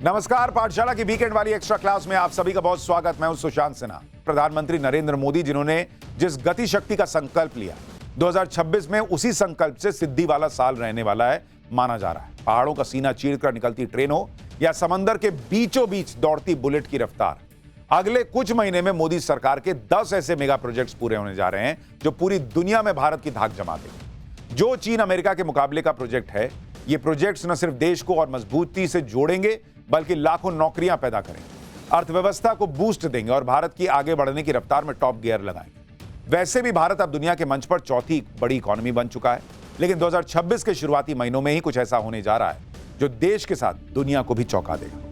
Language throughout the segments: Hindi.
नमस्कार, पाठशाला की वीकेंड वाली एक्स्ट्रा क्लास में आप सभी का बहुत स्वागत। मैं हूं सुशांत सिन्हा। प्रधानमंत्री नरेंद्र मोदी जिन्होंने जिस गति शक्ति का संकल्प लिया, 2026 में उसी संकल्प से सिद्धि वाला साल रहने वाला है माना जा रहा है। पहाड़ों का सीना चीरकर निकलती ट्रेन हो या समंदर के बीचों बीच दौड़ती बुलेट की रफ्तार, अगले कुछ महीने में मोदी सरकार के 10 ऐसे मेगा प्रोजेक्ट्स पूरे होने जा रहे हैं जो पूरी दुनिया में भारत की धाक जमा देंगे। जो चीन अमेरिका के मुकाबले का प्रोजेक्ट है, ये प्रोजेक्ट्स न सिर्फ देश को और मजबूती से जोड़ेंगे बल्कि लाखों नौकरियां पैदा करेंगे, अर्थव्यवस्था को बूस्ट देंगे और भारत की आगे बढ़ने की रफ्तार में टॉप गियर लगाएंगे। वैसे भी भारत अब दुनिया के मंच पर चौथी बड़ी इकोनॉमी बन चुका है, लेकिन 2026 के शुरुआती महीनों में ही कुछ ऐसा होने जा रहा है जो देश के साथ दुनिया को भी चौंका देगा।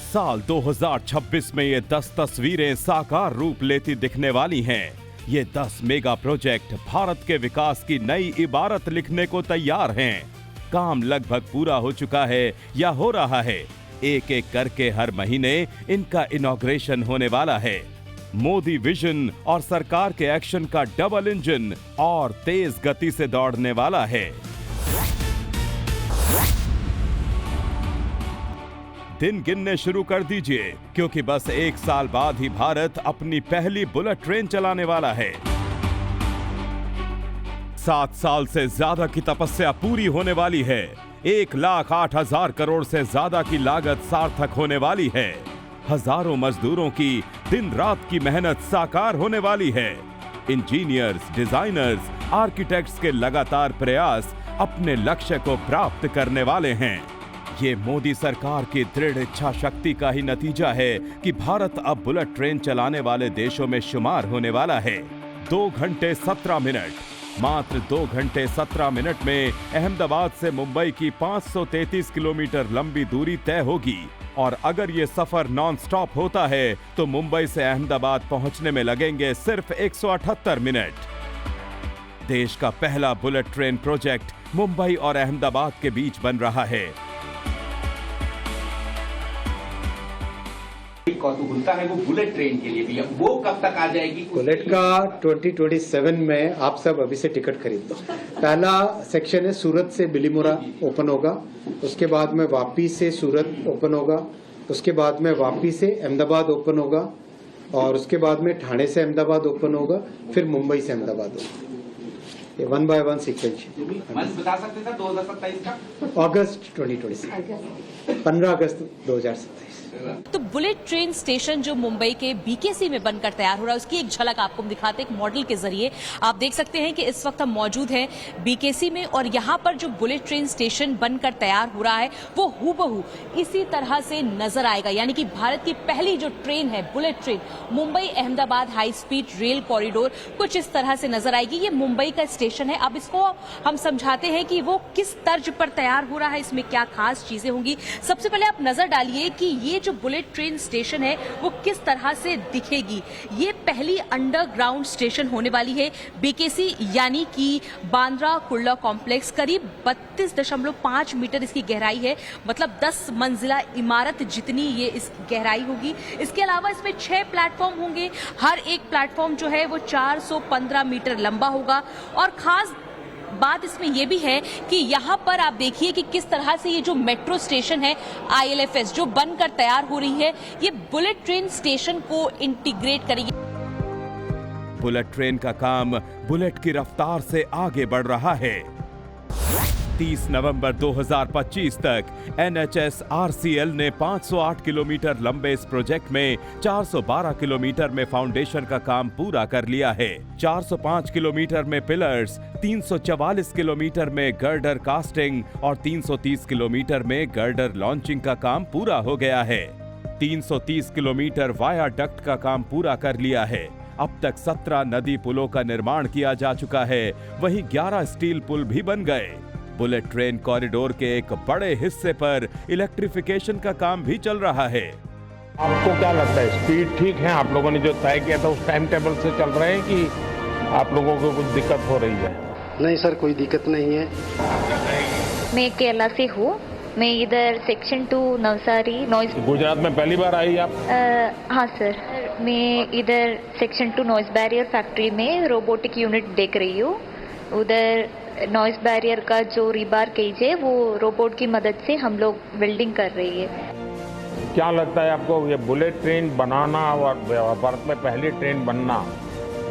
साल 2026 में ये 10 तस्वीरें साकार रूप लेती दिखने वाली हैं। ये 10 मेगा प्रोजेक्ट भारत के विकास की नई इबारत लिखने को तैयार हैं। काम लगभग पूरा हो चुका है या हो रहा है। एक एक करके हर महीने इनका इनॉग्रेशन होने वाला है। मोदी विजन और सरकार के एक्शन का डबल इंजन और तेज गति से दौड़ने वाला है। दिन गिनने शुरू कर दीजिए, क्योंकि बस एक साल बाद ही भारत अपनी पहली बुलेट ट्रेन चलाने वाला है। 7 साल से ज्यादा की तपस्या पूरी होने वाली है। 1,08,000 करोड़ से ज्यादा की लागत सार्थक होने वाली है। हजारों मजदूरों की दिन रात की मेहनत साकार होने वाली है। इंजीनियर्स, डिजाइनर्स, आर्किटेक्ट्स के लगातार प्रयास अपने लक्ष्य को प्राप्त करने वाले हैं। ये मोदी सरकार की दृढ़ इच्छा शक्ति का ही नतीजा है कि भारत अब बुलेट ट्रेन चलाने वाले देशों में शुमार होने वाला है। 2 घंटे 17 मिनट, मात्र 2 घंटे 17 मिनट में अहमदाबाद से मुंबई की 533 किलोमीटर लंबी दूरी तय होगी। और अगर ये सफर नॉन स्टॉप होता है तो मुंबई से अहमदाबाद पहुंचने में लगेंगे सिर्फ 178 मिनट। देश का पहला बुलेट ट्रेन प्रोजेक्ट मुंबई और अहमदाबाद के बीच बन रहा है। कौतूहलता है वो बुलेट ट्रेन के लिए भी, वो कब तक आ जाएगी? बुलेट का 2027 में आप सब अभी से टिकट खरीद दो। पहला सेक्शन है सूरत से बिलीमोरा ओपन होगा, उसके बाद में वापी से सूरत ओपन होगा, उसके बाद में वापी से अहमदाबाद ओपन होगा और उसके बाद में ठाणे से अहमदाबाद ओपन होगा, फिर मुंबई से अहमदाबाद होगा। ये 1 by 1 सीक्वेंस। बता सकते थे 2027 का? अगस्त 2026, 15 अगस्त 2027। तो बुलेट ट्रेन स्टेशन जो मुंबई के बीकेसी में बनकर तैयार हो रहा है, उसकी एक झलक आपको हम दिखाते हैं एक मॉडल के जरिए। आप देख सकते हैं कि इस वक्त हम मौजूद हैं बीकेसी में और यहाँ पर जो बुलेट ट्रेन स्टेशन बनकर तैयार हो रहा है वो हूबहू इसी तरह से नजर आएगा। यानी कि भारत की पहली जो ट्रेन है bullet train, Mumbai Ahmedabad high speed rail corridor, कुछ इस तरह से नजर आएगी। ये मुंबई का स्टेशन है। अब इसको हम समझाते हैं कि वो किस तर्ज पर तैयार हो रहा है, इसमें क्या खास चीजें होंगी। सबसे पहले आप नजर डालिए कि ये जो बुलेट ट्रेन स्टेशन है वो किस तरह से दिखेगी। ये पहली अंडरग्राउंड स्टेशन होने वाली है बीकेसी, यानी कि बांद्रा कुर्ला कॉम्प्लेक्स। करीब 32.5 मीटर इसकी गहराई है, मतलब 10 मंजिला इमारत जितनी ये इस गहराई होगी। इसके अलावा इसमें 6 प्लेटफॉर्म होंगे। हर एक प्लेटफॉर्म जो है वो 415 मीटर लंबा होगा। और खास बात इसमें यह भी है कि यहाँ पर आप देखिए कि किस तरह से ये जो मेट्रो स्टेशन है ILFS जो बनकर तैयार हो रही है, ये बुलेट ट्रेन स्टेशन को इंटीग्रेट करेगी। बुलेट ट्रेन का काम बुलेट की रफ्तार से आगे बढ़ रहा है। 30 नवंबर 2025 तक NHSRCL ने 508 किलोमीटर लंबे इस प्रोजेक्ट में 412 किलोमीटर में फाउंडेशन का काम पूरा कर लिया है। 405 किलोमीटर में पिलर्स, 344 किलोमीटर में गर्डर कास्टिंग और 330 किलोमीटर में गर्डर लॉन्चिंग का काम पूरा हो गया है। 330 किलोमीटर वाया डक्ट का काम पूरा कर लिया है। अब तक 17 नदी पुलों का निर्माण किया जा चुका है, वहीं 11 स्टील पुल भी बन गए। बुलेट ट्रेन कॉरिडोर के एक बड़े हिस्से पर इलेक्ट्रिफिकेशन का काम भी चल रहा है। आपको क्या लगता है, स्पीड ठीक है? आप लोगों ने जो तय किया था उस टाइम टेबल से चल रहे हैं कि आप लोगों को कुछ दिक्कत हो रही है? नहीं सर, कोई दिक्कत नहीं है। मैं केरला से हूँ मैं इधर सेक्शन 2 नवसारी नॉइस। गुजरात में पहली बार आई आप? हाँ सर, मैं इधर सेक्शन 2 नॉइस बैरियर फैक्ट्री में रोबोटिक यूनिट देख रही हूँ। उधर नॉइस बैरियर का जो रिबार केज है वो रोबोट की मदद से हम लोग वेल्डिंग कर रही है। क्या लगता है आपको, ये बुलेट ट्रेन बनाना और भारत में पहली ट्रेन बनना,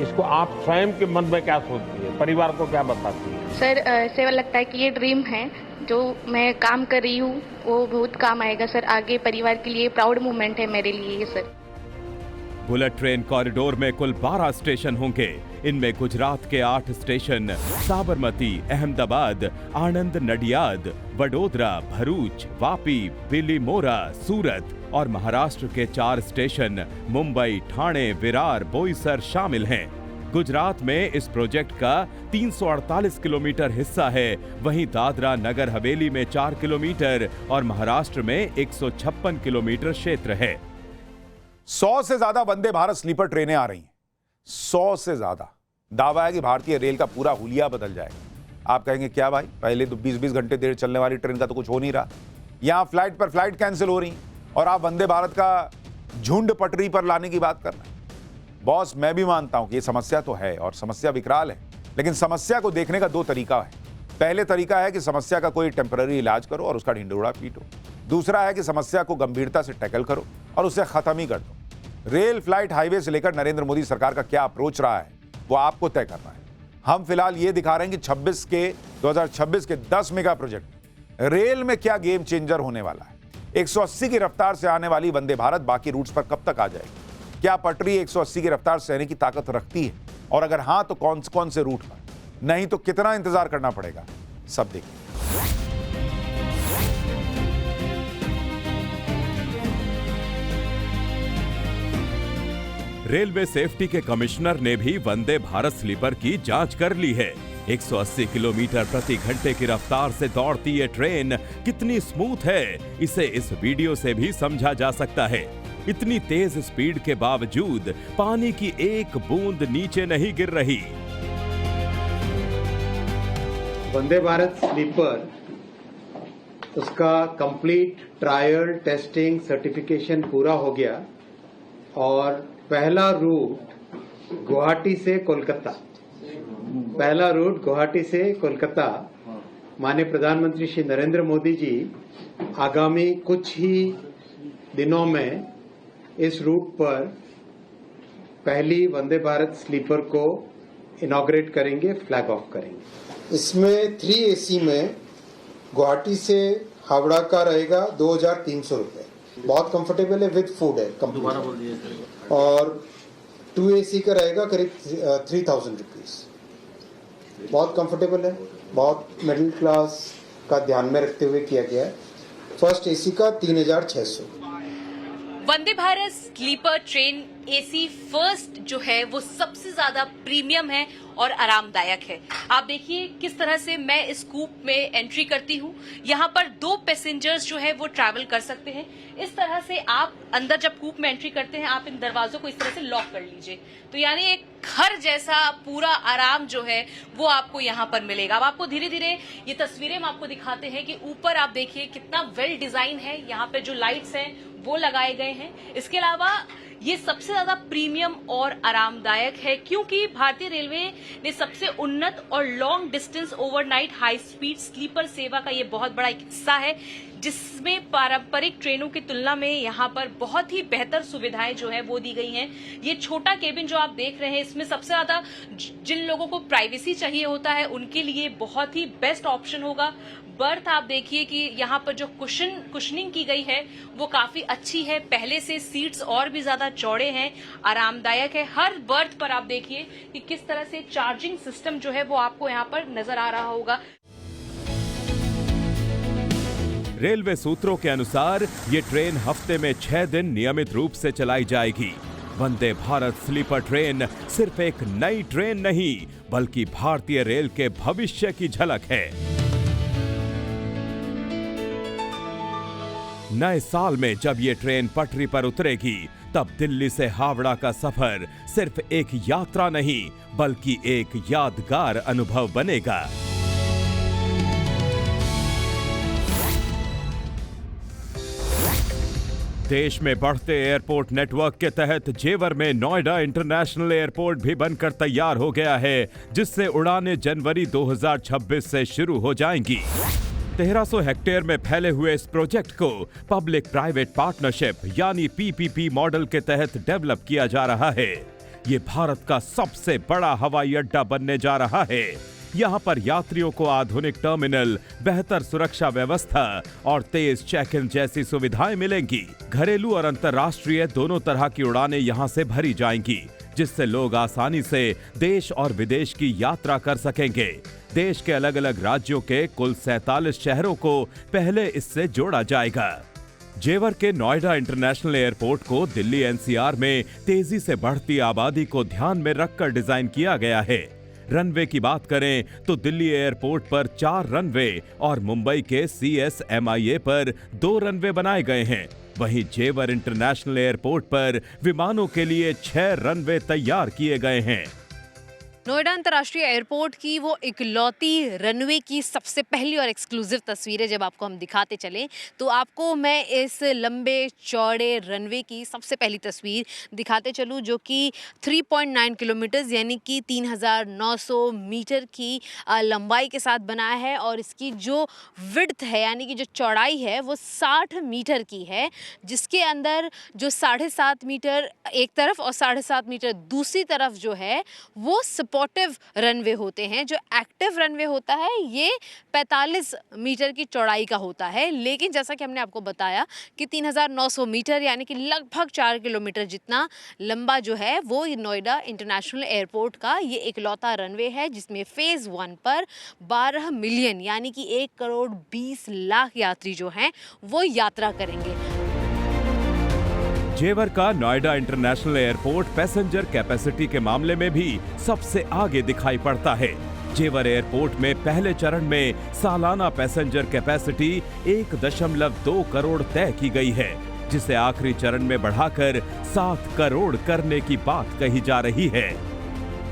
इसको आप स्वयं के मन में क्या सोचती है, परिवार को क्या बताती है? सर ऐसे लगता है कि ये ड्रीम है, जो मैं काम कर रही हूँ वो बहुत काम आएगा सर आगे, परिवार के लिए प्राउड मोमेंट है मेरे लिए ये सर। बुलेट ट्रेन कॉरिडोर में कुल 12 स्टेशन होंगे। इनमें गुजरात के 8 स्टेशन साबरमती, अहमदाबाद, आनंद नडियाद, वडोदरा, भरूच, वापी, बिलीमोरा, सूरत और महाराष्ट्र के 4 स्टेशन मुंबई, ठाणे, विरार, बोईसर शामिल हैं। गुजरात में इस प्रोजेक्ट का 348 किलोमीटर हिस्सा है, वहीं दादरा नगर हवेली में 4 किलोमीटर और महाराष्ट्र में 156 किलोमीटर क्षेत्र है। 100 से ज्यादा वंदे भारत स्लीपर ट्रेनें आ रही हैं, 100 से ज्यादा। दावा है कि भारतीय रेल का पूरा हुलिया बदल जाएगा। आप कहेंगे क्या भाई, पहले तो 20-20 घंटे देर चलने वाली ट्रेन का तो कुछ हो नहीं रहा, यहां फ्लाइट पर फ्लाइट कैंसिल हो रही और आप वंदे भारत का झुंड पटरी पर लाने की बात कर रहे हैं। बॉस, मैं भी मानता हूं कि ये समस्या तो है और समस्या विकराल है, लेकिन समस्या को देखने का 2 तरीका है। पहले तरीका है कि समस्या का कोई टेम्पररी इलाज करो और उसका ढिंडोरा पीटो। दूसरा है कि समस्या को गंभीरता से टैकल करो और उसे खत्म ही कर दो। रेल, फ्लाइट, हाईवे से लेकर नरेंद्र मोदी सरकार का क्या अप्रोच रहा है वो आपको तय करना है। हम फिलहाल ये दिखा रहे हैं कि 2026 के 10 मेगा प्रोजेक्ट रेल में क्या गेम चेंजर होने वाला है। 180 की रफ्तार से आने वाली वंदे भारत बाकी रूट्स पर कब तक आ जाएगी? क्या पटरी 180 की रफ्तार से रहने की ताकत रखती है, और अगर हां तो कौन से रूट पर? नहीं तो कितना इंतजार करना पड़ेगा? सब देखिए। रेलवे सेफ्टी के कमिश्नर ने भी वंदे भारत स्लीपर की जांच कर ली है। 180 किलोमीटर प्रति घंटे की रफ्तार से दौड़ती ये ट्रेन कितनी स्मूथ है, इसे इस वीडियो से भी समझा जा सकता है। इतनी तेज स्पीड के बावजूद पानी की एक बूंद नीचे नहीं गिर रही। वंदे भारत स्लीपर, उसका कंप्लीट ट्रायल, टेस्टिंग, सर्टिफिकेशन पूरा हो गया और पहला रूट गुवाहाटी से कोलकाता माननीय प्रधानमंत्री श्री नरेंद्र मोदी जी आगामी कुछ ही दिनों में इस रूट पर पहली वंदे भारत स्लीपर को इनॉग्रेट करेंगे, फ्लैग ऑफ करेंगे। इसमें 3 AC में गुवाहाटी से हावड़ा का रहेगा 2300 रुपए, बहुत कंफर्टेबल है, विद फूड है कंप्लीट। और 2 AC का रहेगा करीब 3000 रुपीज, बहुत कंफर्टेबल है, बहुत मिडिल क्लास का ध्यान में रखते हुए किया गया है। फर्स्ट AC का 3600। Vande Bharat sleeper train AC first जो है वो सबसे ज्यादा प्रीमियम है और आरामदायक है। आप देखिए किस तरह से मैं इस कूप में एंट्री करती हूँ। यहाँ पर 2 पैसेंजर्स जो है वो ट्रैवल कर सकते हैं। इस तरह से आप अंदर जब कूप में एंट्री करते हैं, आप इन दरवाजों को इस तरह से लॉक कर लीजिए, तो यानी एक घर जैसा पूरा आराम जो है वो आपको यहाँ पर मिलेगा। अब आपको धीरे धीरे ये तस्वीरें हम आपको दिखाते हैं कि ऊपर आप देखिए कितना वेल डिजाइन है। यहाँ पे जो लाइट्स हैं वो लगाए गए हैं। इसके अलावा ये सबसे ज्यादा प्रीमियम और आरामदायक है क्योंकि भारतीय रेलवे ने सबसे उन्नत और long distance overnight high speed sleeper सेवा का ये बहुत बड़ा एक हिस्सा है, जिसमें पारंपरिक ट्रेनों की तुलना में यहाँ पर बहुत ही बेहतर सुविधाएं जो है वो दी गई हैं। ये छोटा केबिन जो आप देख रहे हैं, इसमें सबसे ज्यादा जिन लोगों को प्राइवेसी चाहिए होता है उनके लिए बहुत ही बेस्ट ऑप्शन होगा। बर्थ आप देखिए कि यहाँ पर जो कुशनिंग की गई है वो काफी अच्छी है, पहले से सीट्स और भी ज्यादा चौड़े हैं, आरामदायक है। हर बर्थ पर आप देखिए कि किस तरह से चार्जिंग सिस्टम जो है वो आपको यहाँ पर नजर आ रहा होगा। रेलवे सूत्रों के अनुसार ये ट्रेन हफ्ते में 6 दिन नियमित रूप से चलाई जाएगी। वंदे भारत स्लीपर ट्रेन सिर्फ एक नई ट्रेन नहीं बल्कि भारतीय रेल के भविष्य की झलक है। नए साल में जब ये ट्रेन पटरी पर उतरेगी तब दिल्ली से हावड़ा का सफर सिर्फ एक यात्रा नहीं बल्कि एक यादगार अनुभव बनेगा। देश में बढ़ते एयरपोर्ट नेटवर्क के तहत जेवर में नोएडा इंटरनेशनल एयरपोर्ट भी बनकर तैयार हो गया है, जिससे उड़ानें जनवरी 2026 से शुरू हो जाएंगी। 1300 हेक्टेयर में फैले हुए इस प्रोजेक्ट को पब्लिक प्राइवेट पार्टनरशिप यानी पीपीपी मॉडल के तहत डेवलप किया जा रहा है। ये भारत का सबसे बड़ा हवाई अड्डा बनने जा रहा है। यहाँ पर यात्रियों को आधुनिक टर्मिनल, बेहतर सुरक्षा व्यवस्था और तेज चेक इन जैसी सुविधाएं मिलेंगी। घरेलू और अंतर्राष्ट्रीय दोनों तरह की उड़ानें यहाँ से भरी जाएंगी, जिससे लोग आसानी से देश और विदेश की यात्रा कर सकेंगे। देश के अलग अलग राज्यों के कुल 47 शहरों को पहले इससे जोड़ा जाएगा। जेवर के नोएडा इंटरनेशनल एयरपोर्ट को दिल्ली एनसीआर में तेजी से बढ़ती आबादी को ध्यान में रखकर डिजाइन किया गया है। रनवे की बात करें तो दिल्ली एयरपोर्ट पर 4 रनवे और मुंबई के CSMIA पर 2 रनवे बनाए गए हैं। वहीं जेवर इंटरनेशनल एयरपोर्ट पर विमानों के लिए 6 रनवे तैयार किए गए हैं। नोएडा अंतर्राष्ट्रीय एयरपोर्ट की वो इकलौती रनवे की सबसे पहली और एक्सक्लूसिव तस्वीरें जब आपको हम दिखाते चलें तो आपको मैं इस लंबे चौड़े रनवे की सबसे पहली तस्वीर दिखाते चलूं, जो कि 3.9 किलोमीटर यानी कि 3900 मीटर की लंबाई के साथ बना है। और इसकी जो विड्थ है यानी कि जो चौड़ाई है वो 60 मीटर की है, जिसके अंदर जो 7.5 मीटर एक तरफ और 7.5 मीटर दूसरी तरफ जो है वो सपोर्टिव रनवे होते हैं। जो एक्टिव रनवे होता है ये 45 मीटर की चौड़ाई का होता है, लेकिन जैसा कि हमने आपको बताया कि 3900 मीटर यानी कि लगभग 4 किलोमीटर जितना लंबा जो है वो नोएडा इंटरनेशनल एयरपोर्ट का ये इकलौता रनवे है, जिसमें फेज़ 1 पर 12 मिलियन यानी कि 1 करोड़ 20 लाख यात्री जो हैं वो यात्रा करेंगे। जेवर का Noida international airport passenger capacity के मामले में भी सबसे आगे दिखाई पड़ता है। जेवर एयरपोर्ट में पहले चरण में सालाना पैसेंजर कैपेसिटी 1.2 करोड़ तय की गई है, जिसे आखिरी चरण में बढ़ाकर 7 करोड़ करने की बात कही जा रही है।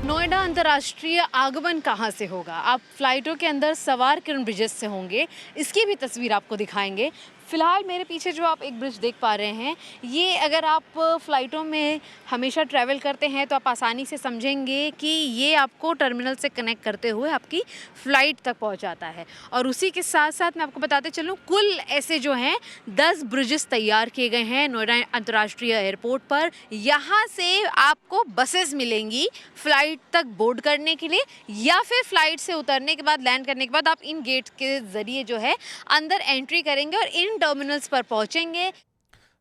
नोएडा अंतर्राष्ट्रीय आगमन कहाँ से होगा? आप फ्लाइटों के अंदर सवार किरण ब्रिजेस से होंगे, इसकी भी तस्वीर आपको दिखाएंगे। फ़िलहाल मेरे पीछे जो आप एक ब्रिज देख पा रहे हैं, ये अगर आप फ़्लाइटों में हमेशा ट्रैवल करते हैं तो आप आसानी से समझेंगे कि ये आपको टर्मिनल से कनेक्ट करते हुए आपकी फ़्लाइट तक पहुंचाता है। और उसी के साथ साथ मैं आपको बताते चलूँ, कुल ऐसे जो हैं 10 ब्रिजेस तैयार किए गए हैं नोएडा अंतर्राष्ट्रीय एयरपोर्ट पर। यहाँ से आपको बसेस मिलेंगी फ़्लाइट तक बोर्ड करने के लिए, या फिर फ़्लाइट से उतरने के बाद, लैंड करने के बाद आप इन गेट के ज़रिए जो है अंदर एंट्री करेंगे और इन टर्मिनल्स पर पहुंचेंगे।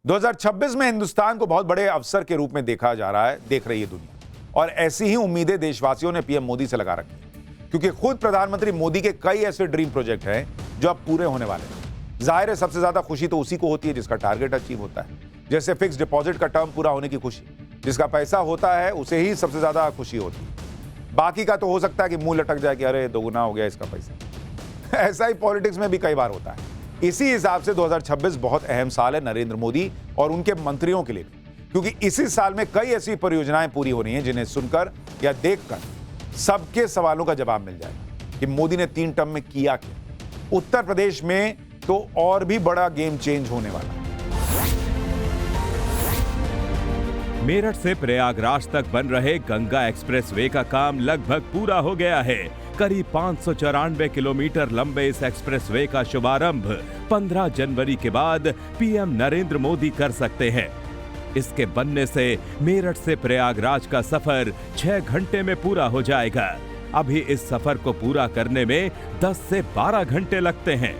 2026 में हिंदुस्तान को बहुत बड़े अवसर के रूप में देखा जा रहा है, देख रही है दुनिया, और ऐसी ही उम्मीदें देशवासियों ने पीएम मोदी से लगा रखी है, क्योंकि खुद प्रधानमंत्री मोदी के कई ऐसे ड्रीम प्रोजेक्ट हैं जो अब पूरे होने वाले हैं। जाहिर है सबसे ज्यादा खुशी तो उसी को होती है जिसका टारगेट अचीव होता है, जैसे फिक्स डिपॉजिट का टर्म पूरा होने की खुशी। जिसका पैसा होता है उसे ही सबसे ज्यादा खुशी होती है, बाकी का तो हो सकता है कि मुंह लटक जाए कि अरे दोगुना हो गया इसका पैसा। ऐसा ही पॉलिटिक्स में भी कई बार होता है। इसी हिसाब से 2026 बहुत अहम साल है नरेंद्र मोदी और उनके मंत्रियों के लिए, क्योंकि इसी साल में कई ऐसी परियोजनाएं पूरी हो रही हैं जिन्हें सुनकर या देखकर सबके सवालों का जवाब मिल जाएगा कि मोदी ने 3 टर्म में किया क्या। उत्तर प्रदेश में तो और भी बड़ा गेम चेंज होने वाला है। मेरठ से प्रयागराज तक बन रहे गंगा एक्सप्रेसवे का काम लगभग पूरा हो गया है। करीब 594 किलोमीटर लंबे इस एक्सप्रेसवे का शुभारंभ 15 जनवरी के बाद पीएम नरेंद्र मोदी कर सकते हैं। इसके बनने से मेरठ से प्रयागराज का सफर 6 घंटे में पूरा हो जाएगा। अभी इस सफर को पूरा करने में 10 से 12 घंटे लगते हैं।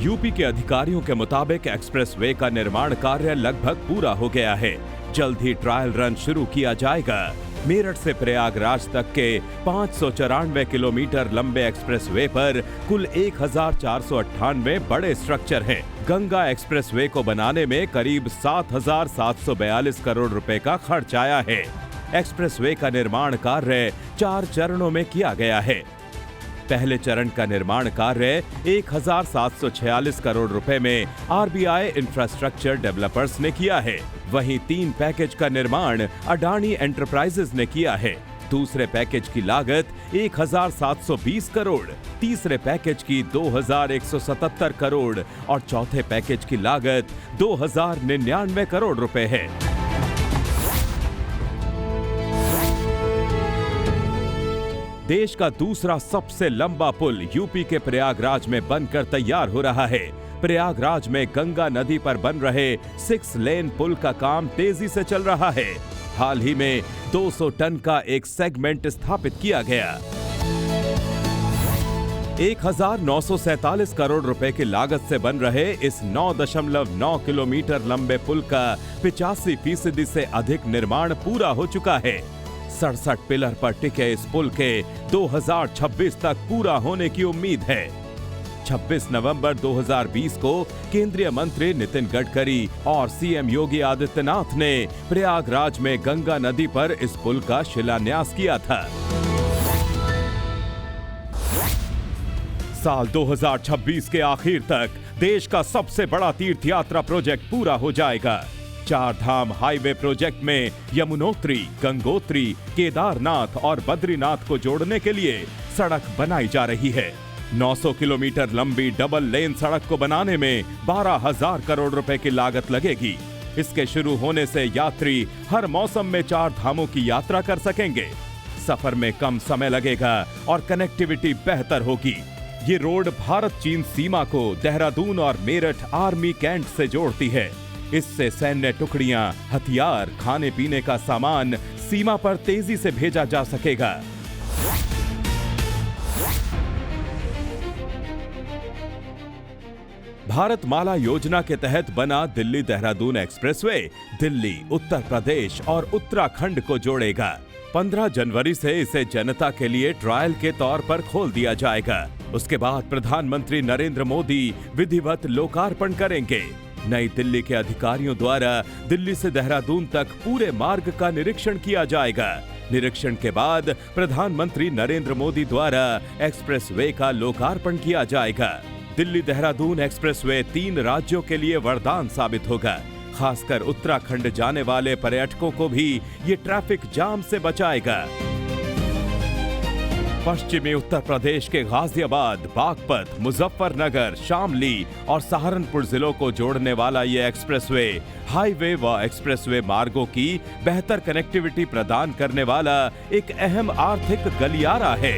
यूपी के अधिकारियों के मुताबिक एक्सप्रेसवे का निर्माण कार्य लगभग पूरा हो गया है। जल्द ही ट्रायल रन शुरू किया जाएगा। मेरठ से प्रयागराज तक के 594 किलोमीटर लंबे एक्सप्रेसवे पर कुल 1498 बड़े स्ट्रक्चर हैं। गंगा एक्सप्रेसवे को बनाने में करीब 7,742 करोड़ रुपए का खर्च आया है। एक्सप्रेसवे का निर्माण कार्य 4 चरणों में किया गया है। पहले चरण का निर्माण कार्य 1,746 करोड़ रुपए में आरबीआई इंफ्रास्ट्रक्चर डेवलपर्स ने किया है। वहीं 3 पैकेज का निर्माण अडानी एंटरप्राइजेज ने किया है। दूसरे पैकेज की लागत 1720 करोड़, तीसरे पैकेज की 2177 करोड़ और चौथे पैकेज की लागत 2099 करोड़ रुपए है। देश का दूसरा सबसे लंबा पुल यूपी के प्रयागराज में बनकर तैयार हो रहा है। प्रयागराज में गंगा नदी पर बन रहे 6 लेन पुल का काम तेजी से चल रहा है। हाल ही में 200 टन का एक सेगमेंट स्थापित किया गया। 1947 करोड़ रुपए की लागत से बन रहे इस 9.9 किलोमीटर लंबे पुल का 85% से अधिक निर्माण पूरा हो चुका है। 67 पिलर पर टिके इस पुल के 2026 तक पूरा होने की उम्मीद है। 26 नवंबर 2020 को केंद्रीय मंत्री नितिन गडकरी और सीएम योगी आदित्यनाथ ने प्रयागराज में गंगा नदी पर इस पुल का शिलान्यास किया था। साल 2026 के आखिर तक देश का सबसे बड़ा तीर्थ यात्रा प्रोजेक्ट पूरा हो जाएगा। 4 धाम हाईवे प्रोजेक्ट में यमुनोत्री, गंगोत्री, केदारनाथ और बद्रीनाथ को जोड़ने के लिए सड़क बनाई जा रही है। 900 किलोमीटर लंबी डबल लेन सड़क को बनाने में 12,000 करोड़ रुपए की लागत लगेगी। इसके शुरू होने से यात्री हर मौसम में 4 धामों की यात्रा कर सकेंगे। सफर में कम समय लगेगा और कनेक्टिविटी बेहतर होगी। ये रोड भारत चीन सीमा को देहरादून और मेरठ आर्मी कैंट से जोड़ती है। इससे सैन्य टुकड़ियां, हथियार, खाने पीने का सामान सीमा पर तेजी से भेजा जा सकेगा। भारतमाला योजना के तहत बना दिल्ली देहरादून एक्सप्रेसवे दिल्ली, उत्तर प्रदेश और उत्तराखंड को जोड़ेगा। 15 जनवरी से इसे जनता के लिए ट्रायल के तौर पर खोल दिया जाएगा। उसके बाद प्रधानमंत्री नरेंद्र मोदी विधिवत लोकार्पण करेंगे। नई दिल्ली के अधिकारियों द्वारा दिल्ली से देहरादून तक पूरे मार्ग का निरीक्षण किया जाएगा। निरीक्षण के बाद प्रधानमंत्री नरेंद्र मोदी द्वारा एक्सप्रेसवे का लोकार्पण किया जाएगा। दिल्ली देहरादून एक्सप्रेसवे 3 राज्यों के लिए वरदान साबित होगा। खासकर उत्तराखंड जाने वाले पर्यटकों को भी ये ट्रैफिक जाम से बचाएगा। पश्चिमी उत्तर प्रदेश के गाजियाबाद, बागपत, मुजफ्फरनगर, शामली और सहारनपुर जिलों को जोड़ने वाला ये एक्सप्रेसवे हाईवे व एक्सप्रेसवे मार्गों की बेहतर कनेक्टिविटी प्रदान करने वाला एक अहम आर्थिक गलियारा है।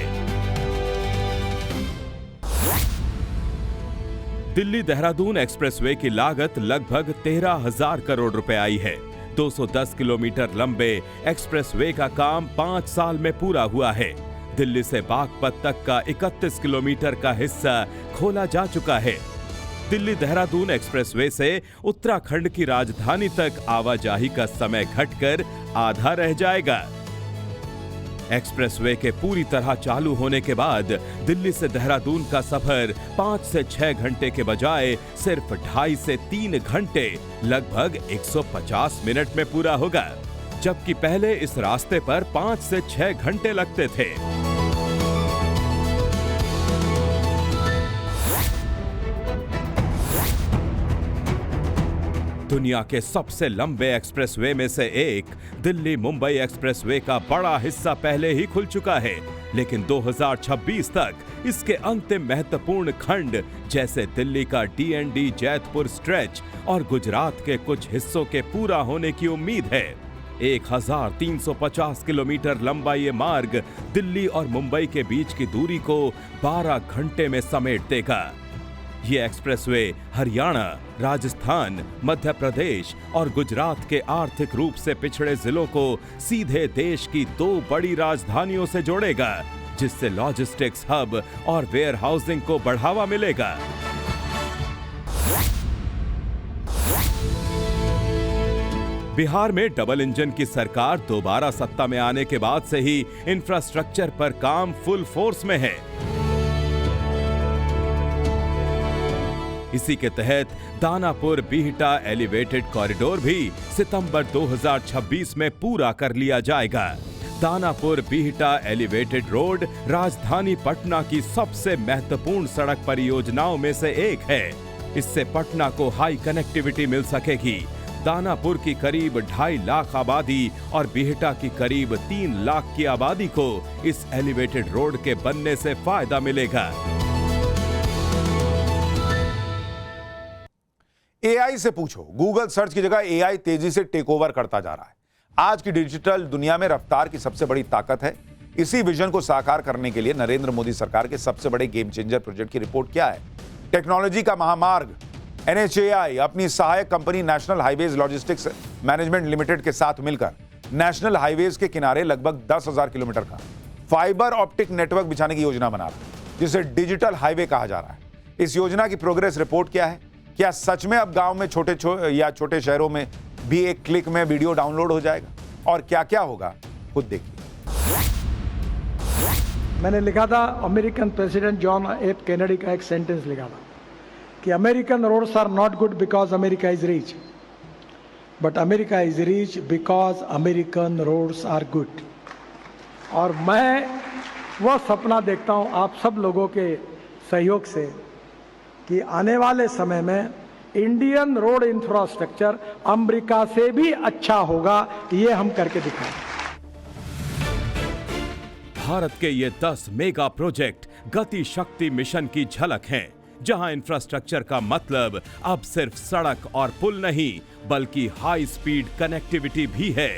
दिल्ली देहरादून एक्सप्रेसवे की लागत लगभग 13,000 करोड़ रुपए आई है। 210 किलोमीटर लंबे एक्सप्रेसवे का काम 5 साल में पूरा हुआ है। दिल्ली से बागपत तक का 31 किलोमीटर का हिस्सा खोला जा चुका है। दिल्ली देहरादून एक्सप्रेसवे से उत्तराखंड की राजधानी तक आवाजाही का समय घटकर आधा रह जाएगा। एक्सप्रेसवे के पूरी तरह चालू होने के बाद दिल्ली से देहरादून का सफर 5 से 6 घंटे के बजाय सिर्फ 2.5 से 3 घंटे लगभग 150 मिनट में पूरा होगा, जबकि पहले इस रास्ते पर 5 से 6 घंटे लगते थे। दुनिया के सबसे लंबे एक्सप्रेसवे में से एक दिल्ली मुंबई एक्सप्रेसवे का बड़ा हिस्सा पहले ही खुल चुका है, लेकिन 2026 तक इसके अंतिम महत्वपूर्ण खंड जैसे दिल्ली का DND जैतपुर स्ट्रेच और गुजरात के कुछ हिस्सों के पूरा होने की उम्मीद है। 1350 किलोमीटर लंबा ये मार्ग दिल्ली और मुंबई के बीच की दूरी को 12 घंटे में समेट देगा। ये एक्सप्रेसवे हरियाणा, राजस्थान, मध्य प्रदेश और गुजरात के आर्थिक रूप से पिछड़े जिलों को सीधे देश की 2 बड़ी राजधानियों से जोड़ेगा, जिससे लॉजिस्टिक्स हब और वेयर हाउसिंग को बढ़ावा मिलेगा। बिहार में डबल इंजन की सरकार दोबारा सत्ता में आने के बाद से ही इंफ्रास्ट्रक्चर पर काम फुल फोर्स में है। इसी के तहत दानापुर बीहटा एलिवेटेड कॉरिडोर भी सितंबर 2026 में पूरा कर लिया जाएगा। दानापुर बीहटा एलिवेटेड रोड राजधानी पटना की सबसे महत्वपूर्ण सड़क परियोजनाओं में से एक है। इससे पटना को हाई कनेक्टिविटी मिल सकेगी। दानापुर की करीब 2.5 लाख आबादी और बिहटा की करीब 3 लाख की आबादी को इस एलिवेटेड रोड के बनने से फायदा मिलेगा। एआई से पूछो, गूगल सर्च की जगह एआई तेजी से टेक ओवर करता जा रहा है। आज की डिजिटल दुनिया में रफ्तार की सबसे बड़ी ताकत है। इसी विजन को साकार करने के लिए नरेंद्र मोदी सरकार के सबसे बड़े गेम चेंजर प्रोजेक्ट की रिपोर्ट क्या है। टेक्नोलॉजी का महामार्ग NHAI अपनी सहायक company national highways logistics management limited के साथ मिलकर नेशनल हाईवेज के किनारे लगभग 10,000 किलोमीटर का फाइबर ऑप्टिक नेटवर्क बिछाने की योजना बना रहा है, जिसे डिजिटल हाईवे कहा जा रहा है। इस योजना की प्रोग्रेस रिपोर्ट क्या है? क्या सच में अब गांव में छोटे शहरों में भी एक क्लिक में वीडियो डाउनलोड हो जाएगा? और क्या क्या होगा, खुद देखिए। मैंने लिखा था, American president John F Kennedy का एक सेंटेंस लिखा था कि American roads are not good because America is rich, but America is rich because American roads are good. और मैं वो सपना देखता हूँ आप सब लोगों के सहयोग से कि आने वाले समय में इंडियन रोड इंफ्रास्ट्रक्चर अमेरिका से भी अच्छा होगा, ये हम करके दिखाएं। भारत के ये 10 मेगा प्रोजेक्ट गति शक्ति मिशन की झलक हैं, जहां इंफ्रास्ट्रक्चर का मतलब अब सिर्फ सड़क और पुल नहीं, बल्कि हाई स्पीड कनेक्टिविटी भी है।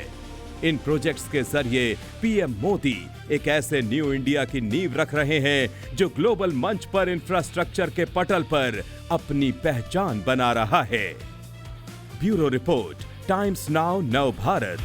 इन प्रोजेक्ट्स के जरिए पीएम मोदी एक ऐसे न्यू इंडिया की नींव रख रहे हैं जो ग्लोबल मंच पर इंफ्रास्ट्रक्चर के पटल पर अपनी पहचान बना रहा है। ब्यूरो रिपोर्ट, टाइम्स नाउ नव भारत।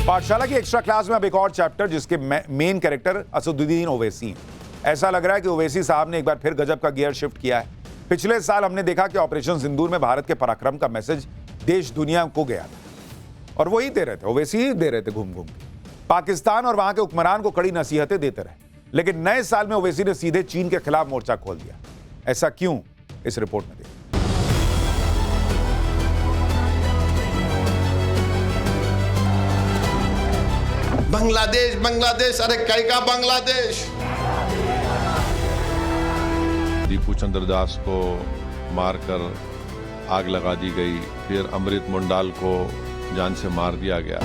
पाठशाला की एक्स्ट्रा क्लास में अब एक और चैप्टर, जिसके मेन कैरेक्टर असदुद्दीन ओवैसी हैं। ऐसा लग रहा है कि ओवैसी साहब ने एक बार फिर गजब का गियर शिफ्ट किया है। पिछले साल हमने देखा कि ऑपरेशन सिंदूर में भारत के पराक्रम का मैसेज देश दुनिया को गया था, और वही दे रहे थे, ओवैसी ही दे रहे थे घूम घूम के। पाकिस्तान और वहां के हुक्मरान को कड़ी नसीहतें देते रहे, लेकिन नए साल में ओवैसी ने सीधे चीन के खिलाफ मोर्चा खोल दिया। ऐसा क्यों, इस रिपोर्ट में देखिए। बांग्लादेश बांग्लादेश, अरे कई का बांग्लादेश। दीपू चंद्र दास को मारकर आग लगा दी गई, फिर अमृत मुंडाल को जान से मार दिया गया।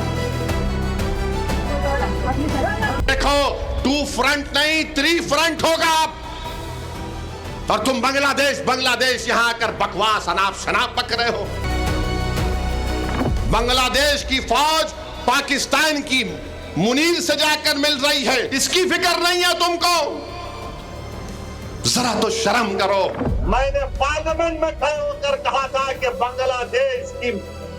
देखो, 2 फ्रंट नहीं 3 फ्रंट होगा। और तुम बांग्लादेश बांग्लादेश यहां आकर बकवास अनाप शनाप पक रहे हो। बांग्लादेश की फौज पाकिस्तान की मुनीर से जाकर मिल रही है, इसकी फिक्र नहीं है तुमको? जरा तो शर्म करो। मैंने पार्लियामेंट में खड़े होकर कहा था कि बांग्लादेश की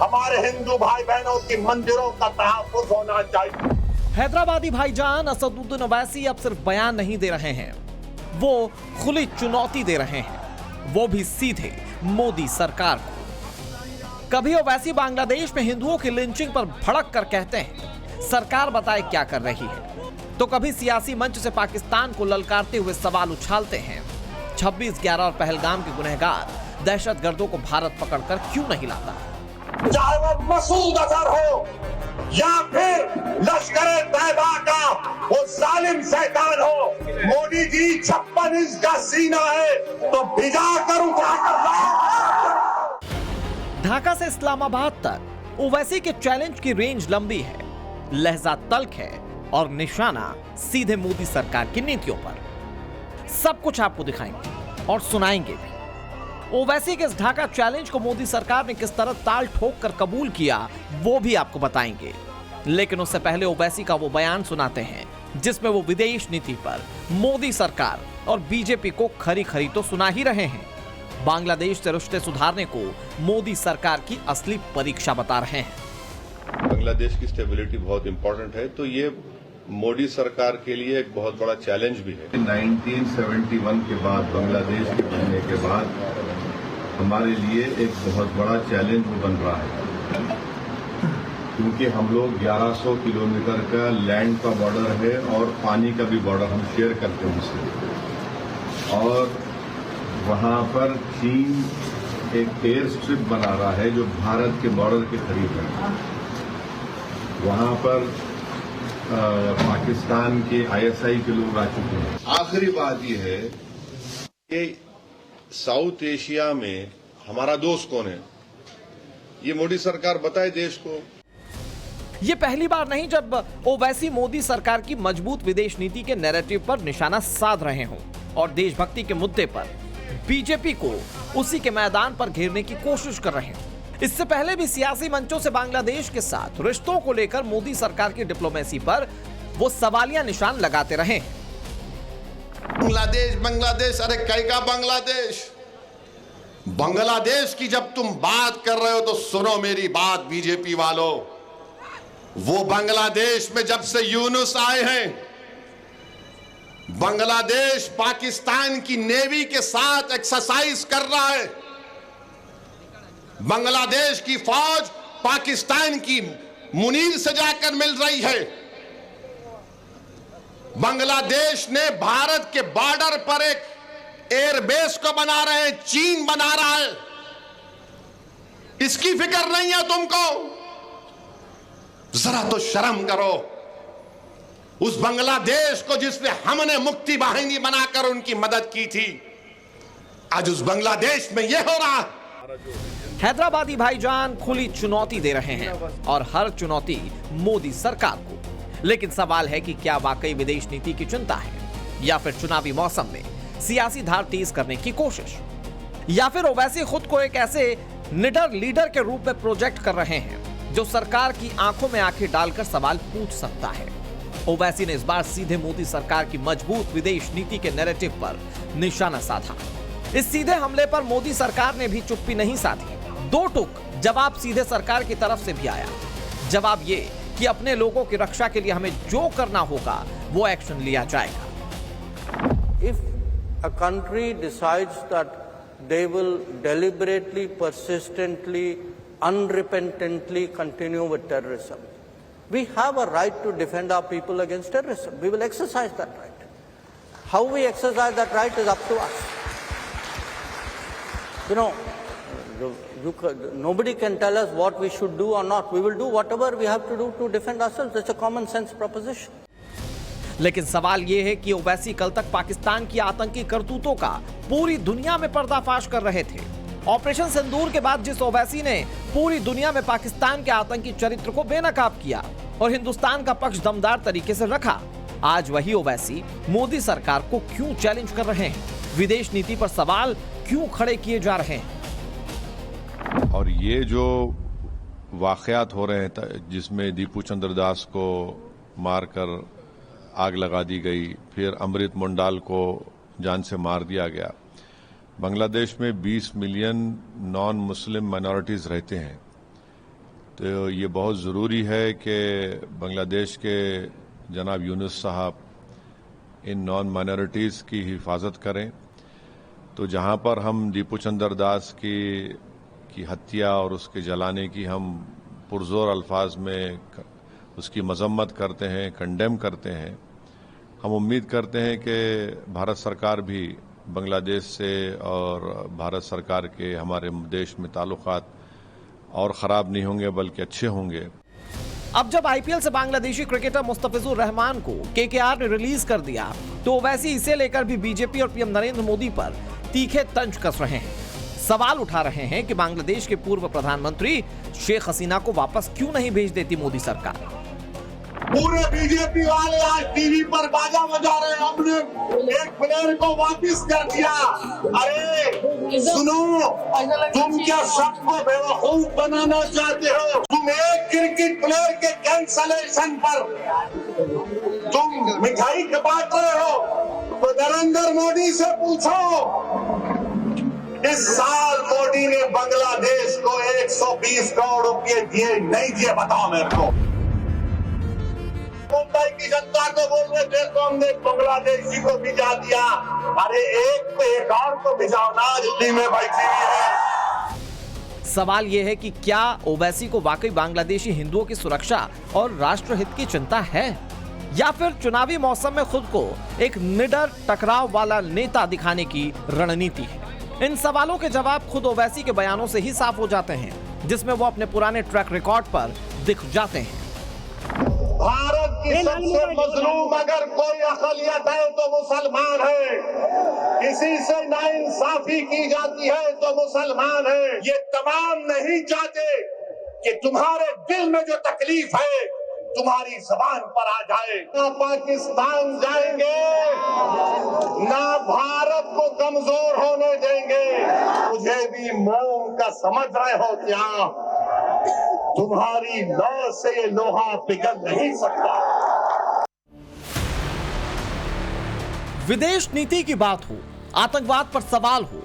हमारे हिंदू भाई बहनों की मंदिरों का तहफ्फुज़ होना चाहिए। हैदराबादी भाईजान असदुद्दीन ओवैसी अब सिर्फ बयान नहीं दे रहे हैं, वो खुली चुनौती दे रहे हैं, वो भी सीधे मोदी सरकार को। कभी ओवैसी बांग्लादेश में हिंदुओं की लिंचिंग पर भड़क कर कहते हैं सरकार बताए क्या कर रही है, तो कभी सियासी मंच से पाकिस्तान को ललकारते हुए सवाल उछालते हैं 26/11 और पहलगाम के गुनहगार दहशतगर्दों को भारत पकड़कर क्यों नहीं लाता। चाहे वो मसूद अजहर हो या फिर लश्कर तैयबा का वो जालिम शैतान हो, मोदी जी 56 इंच का सीना है तो भिजा कर उठा कर। ढाका से इस्लामाबाद तक ओवैसी के चैलेंज की रेंज लंबी है, लहजा तल्ख है और निशाना सीधे मोदी सरकार की नीतियों पर। सब कुछ आपको दिखाएंगे और सुनाएंगे भी। ओवैसी के इस ढाका चैलेंज को मोदी सरकार ने किस तरह ताल ठोक कर कबूल किया, वो भी आपको बताएंगे। लेकिन उससे पहले ओवैसी का वो बयान सुनाते हैं जिसमें वो विदेश नीति पर मोदी सरकार और बीजेपी को खरी खरी तो सुना ही रहे हैं, बांग्लादेश से रिश्ते सुधारने को मोदी सरकार की असली परीक्षा बता रहे हैं। बांग्लादेश की स्टेबिलिटी बहुत इंपॉर्टेंट है, तो ये मोदी सरकार के लिए एक बहुत बड़ा चैलेंज भी है। 1971 के बाद, बांग्लादेश के बनने के बाद हमारे लिए एक बहुत बड़ा चैलेंज बन रहा है, क्योंकि हम लोग 1100 किलोमीटर का लैंड का बॉर्डर है और पानी का भी बॉर्डर हम शेयर करते हैं उससे। और वहां पर चीन एक एयर स्ट्रिप बना रहा है जो भारत के बॉर्डर के करीब है। वहां पर पाकिस्तान के ISI के लोग आ चुके हैं। आखिरी बात यह है ये साउथ एशिया में हमारा दोस्त कौन है, ये मोदी सरकार बताए देश को। ये पहली बार नहीं जब ओवैसी मोदी सरकार की मजबूत विदेश नीति के नैरेटिव पर निशाना साध रहे हों और देशभक्ति के मुद्दे पर बीजेपी को उसी के मैदान पर घेरने की कोशिश कर रहे हों। इससे पहले भी सियासी मंचों से बांग्लादेश के साथ रिश्तों को लेकर मोदी सरकार की डिप्लोमेसी पर वो सवालिया निशान लगाते रहे हैं। बांग्लादेश, अरे कैका बांग्लादेश? बांग्लादेश की जब तुम बात कर रहे हो तो सुनो मेरी बात बीजेपी वालों। वो बांग्लादेश में जब से यूनुस आए हैं, बांग्लादेश पाकिस्तान की नेवी के साथ एक्सरसाइज कर रहा है। बांग्लादेश की फौज पाकिस्तान की मुनीर से जाकर मिल रही है। बांग्लादेश ने भारत के बॉर्डर पर एक एयरबेस को बना रहे हैं, चीन बना रहा है। इसकी फिक्र नहीं है तुमको? जरा तो शर्म करो। उस बांग्लादेश को जिसने हमने मुक्ति वाहिनी बनाकर उनकी मदद की थी, आज उस बांग्लादेश में यह हो रहा। हैदराबादी भाईजान खुली चुनौती दे रहे हैं और हर चुनौती मोदी सरकार को। लेकिन सवाल है कि क्या वाकई विदेश नीति की चिंता है या फिर चुनावी मौसम में सियासी धार तेज करने की कोशिश, या फिर ओवैसी खुद को एक ऐसे निडर लीडर के रूप में प्रोजेक्ट कर रहे हैं जो सरकार की आंखों में आंखें डालकर सवाल पूछ सकता है। ओवैसी ने इस बार सीधे मोदी सरकार की मजबूत विदेश नीति के नैरेटिव पर निशाना साधा। इस सीधे हमले पर मोदी सरकार ने भी चुप्पी नहीं साधी। दो टूक जवाब सीधे सरकार की तरफ से भी आया। जवाब ये कि अपने लोगों की रक्षा के लिए हमें जो करना होगा वो एक्शन लिया जाएगा। If a country decides that they will deliberately, persistently, unrepentantly continue with terrorism, we have a right to defend our people against terrorism. We will exercise that right. How we exercise that right is up to us. You know, nobody can tell us what we should do or not. We will do whatever we have to do to defend ourselves. It's a common sense proposition. लेकिन सवाल ये है कि ओवैसी कल तक पाकिस्तान की आतंकी करतूतों का पूरी दुनिया में पर्दाफाश कर रहे थे। ऑपरेशन सिंदूर के बाद जिस ओवैसी ने पूरी दुनिया में पाकिस्तान के आतंकी चरित्र को बेनकाब किया और हिंदुस्तान का पक्ष दमदार तरीके से रखा, आज वही ओवैसी मोदी सरकार को क्यों चैलेंज कर रहे हैं? विदेश नीति पर सवाल क्यों खड़े किए जा रहे हैं? और ये जो वाकयात हो रहे हैं जिसमें दीपू चंद्र दास को मारकर आग लगा दी गई, फिर अमृत मुंडाल को जान से मार दिया गया। बांग्लादेश में 20 मिलियन नॉन मुस्लिम माइनॉरिटीज रहते हैं, तो ये बहुत ज़रूरी है कि बांग्लादेश के जनाब यूनुस साहब इन नॉन माइनॉरिटीज़ की हिफाजत करें। तो जहाँ पर हम दीपू चंद्र दास की हत्या और उसके जलाने की हम पुरजोर अल्फाज में उसकी मजम्मत करते हैं, कंडेम करते हैं, हम उम्मीद करते हैं कि भारत सरकार भी बांग्लादेश से और भारत सरकार के हमारे देश में ताल्लुकात और ख़राब नहीं होंगे बल्कि अच्छे होंगे। अब जब आईपीएल से बांग्लादेशी क्रिकेटर मुस्तफिजुर रहमान को केकेआर ने रिलीज कर दिया, तो वैसे इसे लेकर भी बीजेपी और पीएम नरेंद्र मोदी पर तीखे तंज कस रहे हैं। सवाल उठा रहे हैं कि बांग्लादेश के पूर्व प्रधानमंत्री शेख हसीना को वापस क्यों नहीं भेज देती मोदी सरकार। पूरे बीजेपी वाले आज टीवी पर बाजा बजा रहे हैं, हमने एक प्लेयर को वापस कर दिया। अरे सुनो, तुम क्या सबको बेवकूफ बनाना चाहते हो? तुम एक क्रिकेट प्लेयर के कैंसलेशन पर तुम मिठाई बांट रहे हो, तो नरेंद्र मोदी से पूछो। इस साल मोदी ने बांग्लादेश को 120 करोड़ रुपए दिए नहीं दिए, बताओ मेरे को। मुंबई की जनता को बोल रहे थे तो हमने बांग्लादेशी को भिजा दिया। अरे एक और को भिजाओ ना, दिल्ली में बैठी हुई है। सवाल यह है कि क्या ओवैसी को वाकई बांग्लादेशी हिंदुओं की सुरक्षा और राष्ट्रहित की चिंता है, या फिर चुनावी मौसम में खुद को एक निडर टकराव वाला नेता दिखाने की रणनीति है? इन सवालों के जवाब खुद ओवैसी के बयानों से ही साफ हो जाते हैं, जिसमें वो अपने पुराने ट्रैक रिकॉर्ड पर दिख जाते हैं। भारत कि सबसे मजलूम अगर कोई अकलियत है तो मुसलमान है, किसी से नाइंसाफी की जाती है तो मुसलमान है। ये तमाम नहीं चाहते कि तुम्हारे दिल में जो तकलीफ है तुम्हारी जबान पर आ जाए। ना पाकिस्तान जाएंगे, ना भारत को कमजोर होने देंगे। मुझे भी मोम का समझ रहे हो क्या? तुम्हारी लौ से ये लोहा पिघल नहीं सकता। विदेश नीति की बात हो, आतंकवाद पर सवाल हो,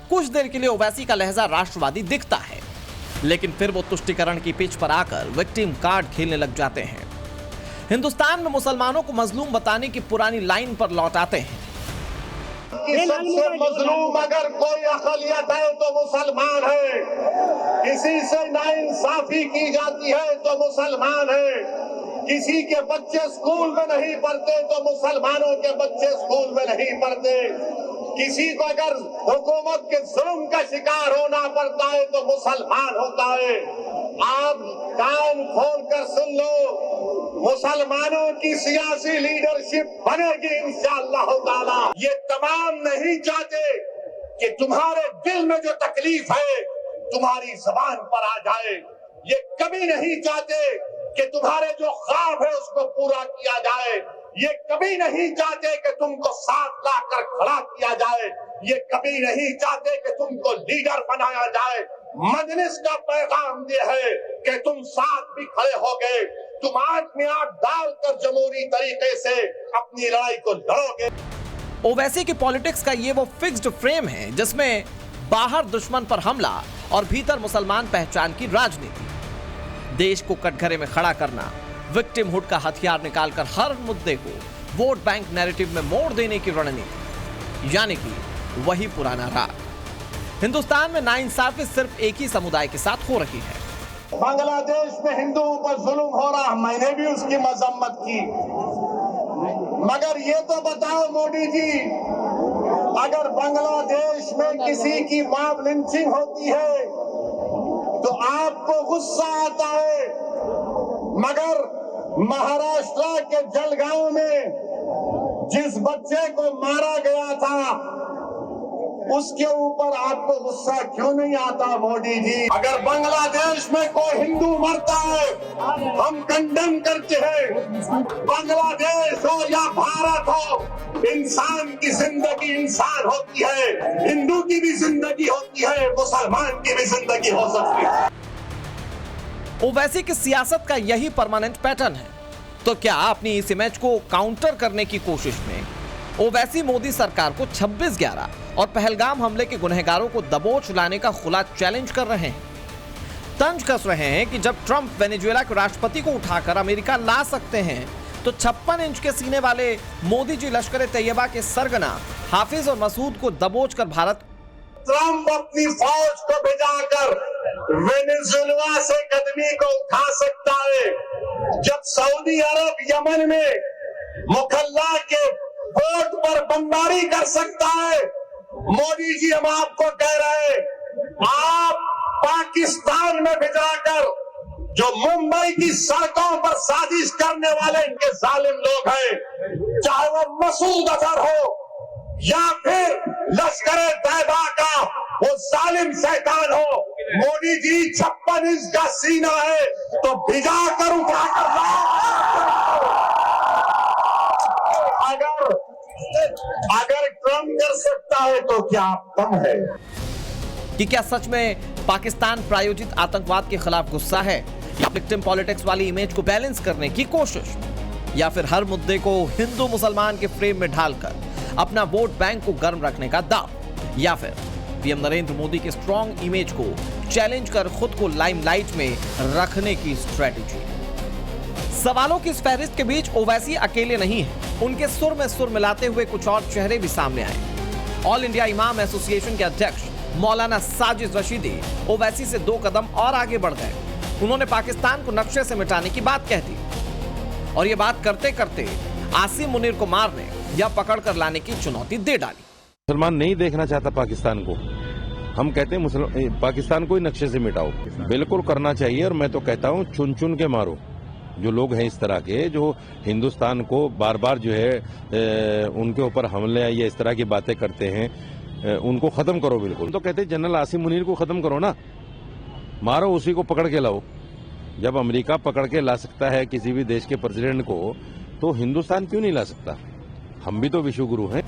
कुछ देर के लिए ओवैसी का लहजा राष्ट्रवादी दिखता है, लेकिन फिर वो तुष्टीकरण की पिच पर आकर विक्टिम कार्ड खेलने लग जाते हैं। हिंदुस्तान में मुसलमानों को मजलूम बताने की पुरानी लाइन पर लौट आते हैं। कि सबसे मजलूम अगर कोई अकलियत है तो मुसलमान है, किसी से नाइंसाफी की जाती है तो मुसलमान है, किसी के बच्चे स्कूल में नहीं पढ़ते तो मुसलमानों के बच्चे स्कूल में नहीं पढ़ते, किसी को अगर हुकूमत के जुल्म का शिकार होना पड़ता है तो मुसलमान होता है। आप कान खोल कर सुन लो, मुसलमानों की सियासी लीडरशिप बनेगी इंशाअल्लाह ताला। ये तमाम नहीं चाहते कि तुम्हारे दिल में जो तकलीफ है तुम्हारी जबान पर आ जाए। ये कभी नहीं चाहते कि तुम्हारे जो ख्वाब है उसको पूरा किया जाए। ये कभी नहीं चाहते कि तुमको साथ लाकर खड़ा किया जाए। ये कभी नहीं चाहते कि तुमको लीडर बनाया जाए। मजलिस का पैगाम ये है कि तुम साथ भी खड़े हो गए, तुम आंख में आंख डालकर जमहूरी तरीके से अपनी लड़ाई को लड़ोगे। ओवैसी की पॉलिटिक्स का ये वो फिक्स्ड फ्रेम है जिसमें बाहर दुश्मन पर हमला और भीतर मुसलमान पहचान की राजनीति, देश को कटघरे में खड़ा करना, विक्टिमहुड का हथियार निकालकर हर मुद्दे को वोट बैंक नैरेटिव में मोड़ देने की रणनीति, यानी कि वही पुराना राग। हिंदुस्तान में नाइंसाफी सिर्फ एक ही समुदाय के साथ हो रही है। बांग्लादेश में हिंदुओं पर जुल्म हो रहा, मैंने भी उसकी मजम्मत की, मगर ये तो बताओ मोदी जी, अगर बांग्लादेश में किसी की मॉब लिंचिंग होती है तो आपको गुस्सा आता है, मगर महाराष्ट्र के जलगांव में जिस बच्चे को मारा गया था उसके ऊपर आपको गुस्सा क्यों नहीं आता मोदी जी? अगर बांग्लादेश में कोई हिंदू मरता है हम कंडेम करते हैं। बांग्लादेश हो या भारत हो, इंसान की जिंदगी इंसान होती है, हिंदू की भी जिंदगी होती है, मुसलमान की भी जिंदगी हो सकती है। ओवैसी की सियासत का यही परमानेंट पैटर्न है। तो क्या अपनी इस इमेज को काउंटर करने की कोशिश में ओवैसी मोदी सरकार को 26/11 और पहलगाम हमले के गुनहगारों को दबोच लाने का खुला चैलेंज कर रहे हैं? तंज कस रहे हैं कि जब ट्रंप वेनेजुएला के राष्ट्रपति को उठाकर अमेरिका ला सकते हैं तो 56 इंच के सीने वाले मोदी जी लश्कर तैयबा के सरगना हाफिज और मसूद को दबोच कर भारत ट्रंप अपनी फौज को भेजाकर वेनेजुएला से कदमी को उठा सकता है। जब सऊदी अरब यमन में मुखल्ला के पोर्ट पर बमबारी कर सकता है, मोदी जी हम आपको कह रहे हैं, आप पाकिस्तान में भिजवाकर जो मुंबई की सड़कों पर साजिश करने वाले इनके जालिम लोग हैं, चाहे वो मसूद अजहर हो या फिर लश्कर तैयबा का वो जालिम शैतान हो, मोदी जी 56 इंच का सीना है तो भिजा कर उठा कर अगर ट्रम्प कर सकता है तो क्या कम है? कि क्या सच में पाकिस्तान प्रायोजित आतंकवाद के खिलाफ गुस्सा है, या विक्टिम पॉलिटिक्स वाली इमेज को बैलेंस करने की कोशिश, या फिर हर मुद्दे को हिंदू मुसलमान के फ्रेम में ढालकर अपना वोट बैंक को गर्म रखने का दाव, या फिर पीएम नरेंद्र मोदी के स्ट्रॉन्ग इमेज को चैलेंज कर खुद को लाइमलाइट में रखने की स्ट्रेटेजी। सवालों की इस फहरिस्त के बीच ओवैसी अकेले नहीं है, उनके सुर में सुर मिलाते हुए कुछ और चेहरे भी सामने आए। ऑल इंडिया इमाम एसोसिएशन के अध्यक्ष मौलाना साजिद रशीदी ओवैसी से 2 कदम और आगे बढ़ गए। उन्होंने पाकिस्तान को नक्शे से मिटाने की बात कह दी और ये बात करते करते आसिम मुनीर को मारने या पकड़कर लाने की चुनौती दे डाली। मुसलमान नहीं देखना चाहता पाकिस्तान को, हम कहते हैं पाकिस्तान को ही नक्शे से मिटाओ। बिल्कुल करना चाहिए और मैं तो कहता हूँ चुन चुन के मारो, जो लोग हैं इस तरह के, जो हिंदुस्तान को बार बार जो है उनके ऊपर हमले या इस तरह की बातें करते हैं, उनको खत्म करो बिल्कुल। तो कहते हैं जनरल आसिम मुनीर को खत्म करो ना, मारो, उसी को पकड़ के लाओ। जब अमेरिका पकड़ के ला सकता है किसी भी देश के प्रेसिडेंट को, तो हिंदुस्तान क्यों नहीं ला सकता? हम भी तो विश्व गुरु हैं।